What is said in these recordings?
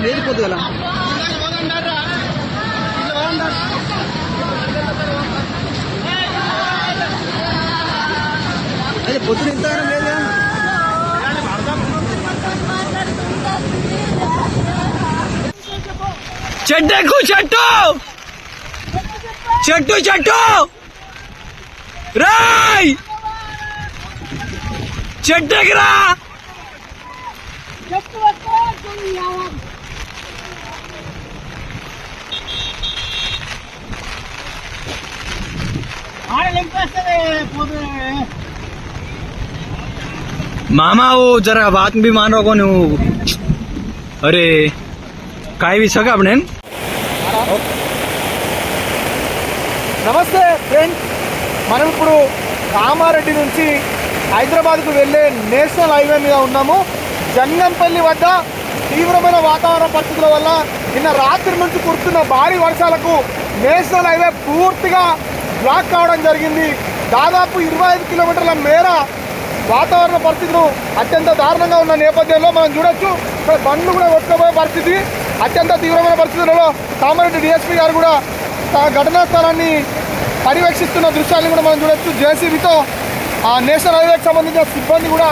లేదు పొద్దుగల అదే పొద్దున ఇంత లేదు చెట్టు చెట్టు చెట్టు చెట్టు రాయ్ చెట్టుకిరా मामा वो जरा बात भी मान रहा कौन वो अरे काय भी सका अपने నమస్తే ఫ్రెండ్స్, మనం ఇప్పుడు కామారెడ్డి నుంచి హైదరాబాద్కు వెళ్ళే నేషనల్ హైవే మీద ఉన్నాము. జంగంపల్లి వద్ద తీవ్రమైన వాతావరణ పరిస్థితుల వల్ల నిన్న రాత్రి నుంచి కురుస్తున్న భారీ వర్షాలకు నేషనల్ హైవే పూర్తిగా బ్లాక్ కావడం జరిగింది. దాదాపు 25 కిలోమీటర్ల మేర వాతావరణ పరిస్థితులు అత్యంత దారుణంగా ఉన్న నేపథ్యంలో మనం చూడొచ్చు, ఇక్కడ బండ్లు కూడా కొట్టుకుపోయే పరిస్థితి, అత్యంత తీవ్రమైన పరిస్థితులలో కామారెడ్డి డిఎస్పీ గారు కూడా ఘటనా స్థలాన్ని పర్యవేక్షిస్తున్న దృశ్యాన్ని కూడా మనం చూడొచ్చు. జేసీబీతో ఆ నేషనల్ హైవేకి సంబంధించిన సిబ్బంది కూడా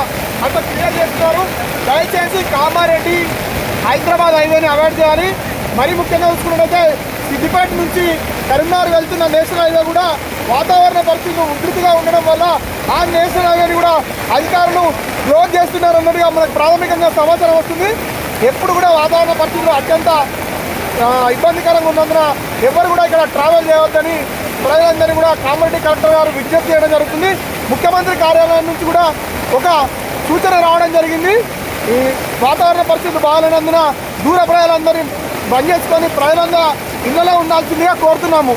అంత క్లియర్ చేస్తున్నారు. దయచేసి కామారెడ్డి హైదరాబాద్ హైవేని అవాయిడ్ చేయాలి. మరీ ముఖ్యంగా చూసుకున్నట్లయితే సిద్దిపేట నుంచి కరీంనగర్ వెళ్తున్న నేషనల్ హైవే కూడా వాతావరణ పరిస్థితులు ఉధృతిగా ఉండడం వల్ల ఆ నేషనల్ హైవేని కూడా అధికారులు క్లోజ్ చేస్తున్నారు అన్నట్టుగా మనకు ప్రాథమికంగా సమాచారం వస్తుంది. ఎప్పుడు కూడా వాతావరణ పరిస్థితులు అత్యంత ఇబ్బందికరంగా ఉన్నందున ఎవరు కూడా ఇక్కడ ట్రావెల్ చేయవద్దని ప్రజలందరినీ కూడా కామారెడ్డి కలెక్టర్ గారు విజ్ఞప్తి చేయడం జరుగుతుంది. ముఖ్యమంత్రి కార్యాలయం నుంచి కూడా ఒక సూచన రావడం జరిగింది. ఈ వాతావరణ పరిస్థితులు బాగాలేనందున దూర ప్రజలందరినీ బంద్ చేసుకొని ప్రజలందరూ ఇళ్లలో ఉండాల్సిందిగా కోరుతున్నాము.